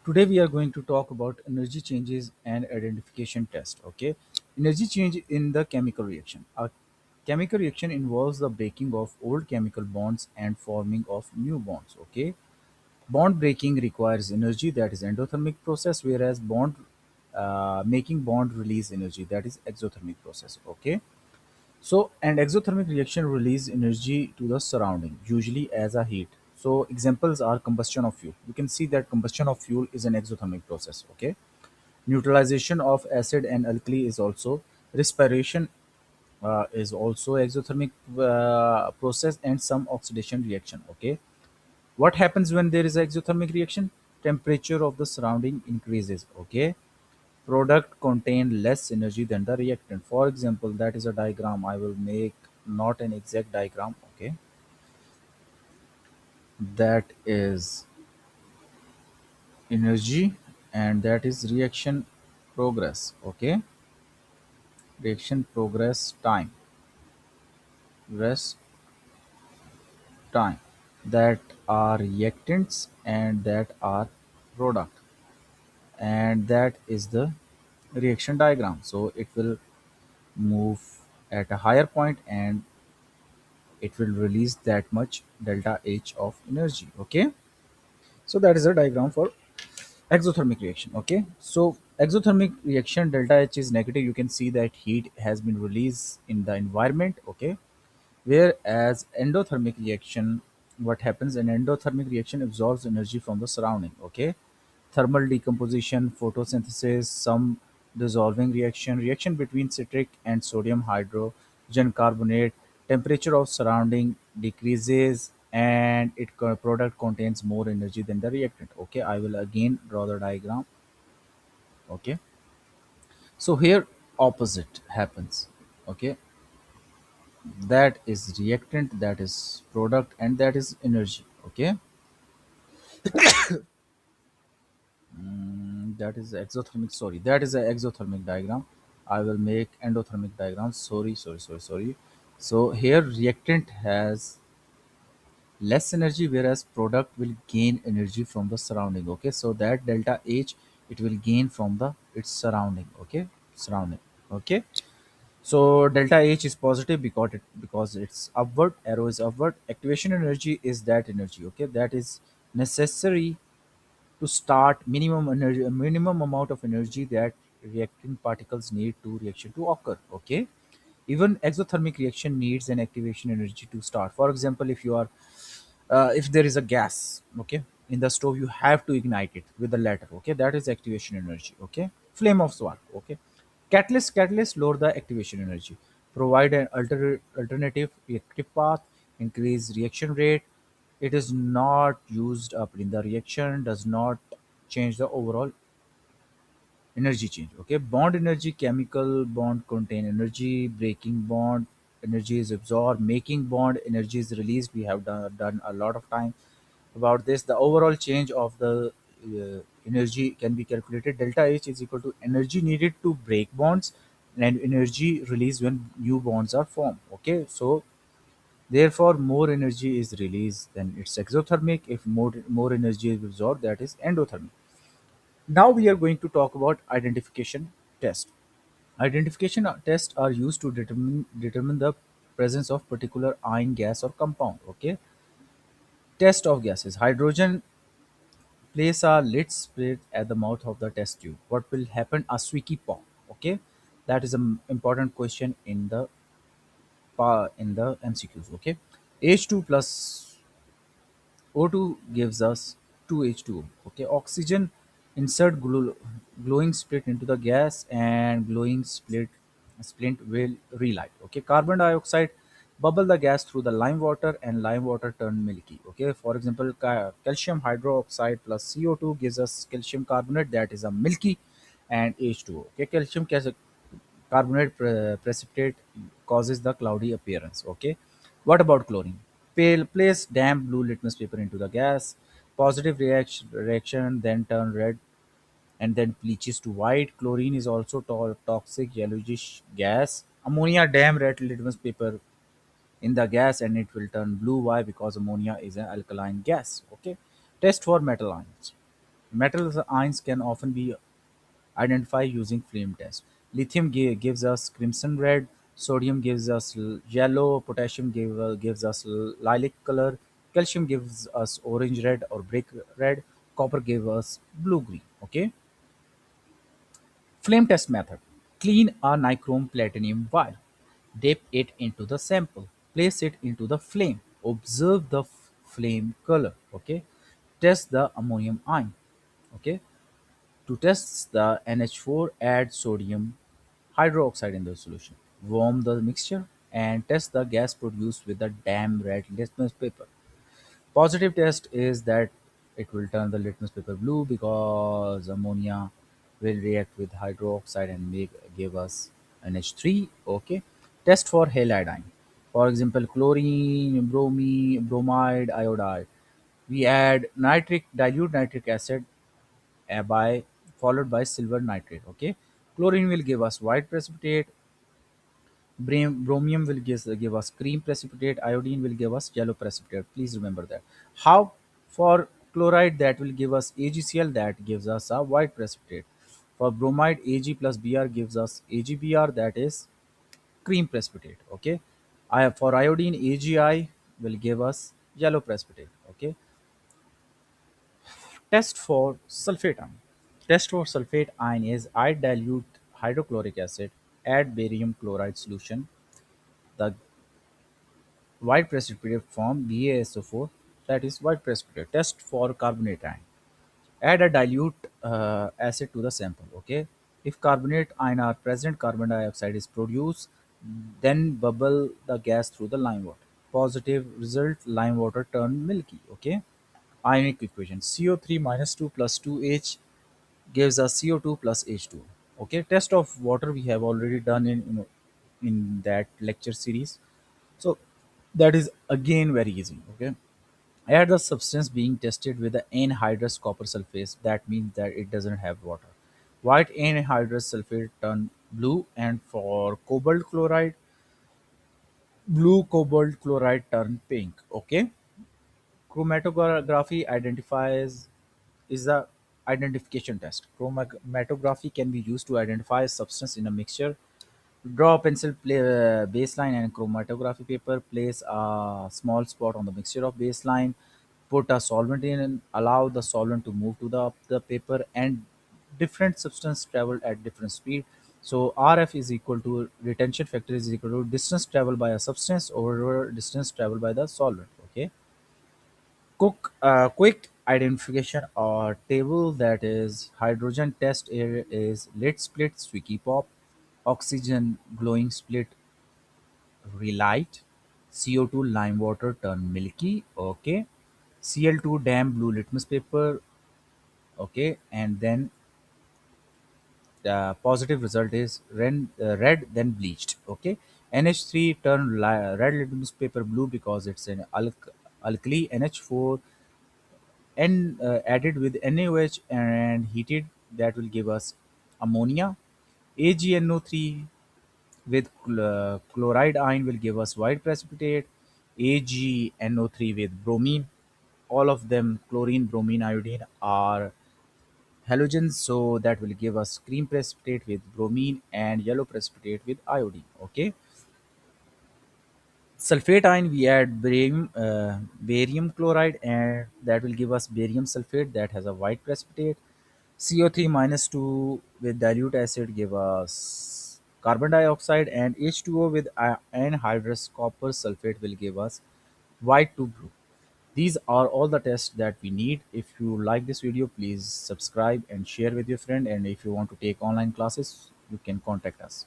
Today we are going to talk about energy changes and identification test. Okay, energy change in the chemical reaction. A chemical reaction involves the breaking of old chemical bonds and forming of new bonds. Okay, bond breaking requires energy, that is endothermic process, whereas bond making bond release energy, that is exothermic process. Okay, so, and exothermic reaction release energy to the surrounding, usually as a heat. So, examples are combustion of fuel. You can see that combustion of fuel is an exothermic process. Okay, neutralization of acid and alkali is also respiration is also exothermic process, and some oxidation reaction. Okay, what happens when there is exothermic reaction? Temperature of the surrounding increases. Okay, product contain less energy than the reactant. For example, that is a diagram I will make, not an exact diagram. Okay, that is energy and that is reaction progress. Okay, reaction progress time, rest time, that are reactants and that are product, and that is the reaction diagram. So it will move at a higher point and it will release that much delta H of energy. Okay, so that is a diagram for exothermic reaction. Okay, so exothermic reaction delta H is negative. You can see that heat has been released in the environment. Okay, whereas endothermic reaction, what happens in endothermic reaction absorbs energy from the surrounding. Okay, thermal decomposition, photosynthesis, some dissolving reaction, reaction between citric and sodium hydrogen carbonate, temperature of surrounding decreases and product contains more energy than the reactant. Okay, I will again draw the diagram. Okay, so here opposite happens. Okay, that is reactant, that is product, and that is energy. Okay, that is exothermic, sorry, that is a exothermic diagram. I will make endothermic diagram. Sorry. So here reactant has less energy, whereas product will gain energy from the surrounding. Okay, so that delta H, it will gain from the its surrounding. Okay, surrounding. Okay, so delta H is positive because it's upward, arrow is upward. Activation energy is that energy. Okay, that is necessary to start minimum energy, a minimum amount of energy that reacting particles need to reaction to occur. Okay, even exothermic reaction needs an activation energy to start. For example, if there is a gas, okay, in the stove, you have to ignite it with the ladder. Okay, that is activation energy. Okay, flame of spark. Okay, catalyst lower the activation energy, provide an alternative reactive path, increase reaction rate. It is not used up in the reaction, does not change the overall energy change. Okay, bond energy, chemical bond contain energy, breaking bond energy is absorbed, making bond energy is released. We have done a lot of time about this. The overall change of the energy can be calculated. Delta H is equal to energy needed to break bonds and energy released when new bonds are formed. Okay, so therefore more energy is released, then it's exothermic. If more energy is absorbed, that is endothermic. Now we are going to talk about identification test. Identification tests are used to determine the presence of particular ion, gas, or compound. Okay, test of gases. Hydrogen, place a lid split at the mouth of the test tube. What will happen? A squeaky pop. Okay, that is an important question in the MCQs. Okay, H2 plus O2 gives us 2H2O. Okay, oxygen, insert glowing split into the gas and glowing splint will relight. Okay, carbon dioxide, bubble the gas through the lime water and lime water turn milky. Okay, for example, calcium hydroxide plus CO2 gives us calcium carbonate, that is a milky, and H2O. Okay, carbonate precipitate causes the cloudy appearance. Okay, what about chlorine? Place damp blue litmus paper into the gas. Positive reaction then turn red and then bleaches to white. Chlorine is also toxic yellowish gas. Ammonia, damp red litmus paper in the gas and it will turn blue. Why? Because ammonia is an alkaline gas. Okay. Test for metal ions. Metal ions can often be identified using flame test. Lithium gives us crimson red, sodium gives us yellow, potassium gives us lilac color, calcium gives us orange red or brick red, copper gives us blue green. Okay. Flame test method. Clean a nichrome platinum wire. Dip it into the sample. Place it into the flame. Observe the flame color. Okay. Test the ammonium ion. Okay. To test the NH4, add sodium hydroxide in the solution. Warm the mixture and test the gas produced with the damp red litmus paper. Positive test is that it will turn the litmus paper blue because ammonia will react with hydroxide and give us NH3. Okay. Test for halide ion. For example, chlorine, bromide, iodide. We add dilute nitric acid by followed by silver nitrate. Okay. Chlorine will give us white precipitate. Bromium will give us cream precipitate. Iodine will give us yellow precipitate. Please remember that. How for chloride that will give us AgCl that gives us a white precipitate. For bromide, Ag plus Br gives us AgBr that is cream precipitate. Okay. For iodine, AgI will give us yellow precipitate. Okay. Test for sulfate ion. Test for sulfate ion is I dilute hydrochloric acid, add barium chloride solution. The white precipitate form BaSO4, that is white precipitate. Test for carbonate ion. Add a dilute acid to the sample. Okay. If carbonate ion are present, carbon dioxide is produced. Then bubble the gas through the lime water. Positive result: lime water turn milky. Okay. Ionic equation: CO3 minus 2 plus 2H gives us CO2 plus H2. Okay. Test of water we have already done in that lecture series. So that is again very easy. Okay. Add the substance being tested with the anhydrous copper sulfate. That means that it doesn't have water. White anhydrous sulfate turn blue, and for cobalt chloride, blue cobalt chloride turn pink. Okay. Chromatography identifies is the identification test. Chromatography can be used to identify a substance in a mixture. Draw a pencil baseline and chromatography paper. Place a small spot on the mixture of baseline. Put a solvent in and allow the solvent to move to the paper, and different substance travel at different speed. So RF is equal to retention factor is equal to distance traveled by a substance over distance traveled by the solvent. Okay. Quick identification or table, that is hydrogen test area is lit split squeaky pop, oxygen glowing split relight, CO2 lime water turn milky. Okay. Cl2 damp blue litmus paper. Okay. And then the positive result is red then bleached. Okay. NH3 turn red litmus paper blue because it's an alkali. NH4 and added with NaOH and heated, that will give us ammonia. AgNO3 with chloride ion will give us white precipitate. AgNO3 with bromine, all of them chlorine, bromine, iodine are halogens, so that will give us cream precipitate with bromine and yellow precipitate with iodine. Okay. Sulfate ion, we add barium chloride, and that will give us barium sulfate that has a white precipitate. CO3 minus 2 with dilute acid give us carbon dioxide, and H2O with anhydrous copper sulfate will give us white to blue. These are all the tests that we need. If you like this video, please subscribe and share with your friend. And if you want to take online classes, you can contact us.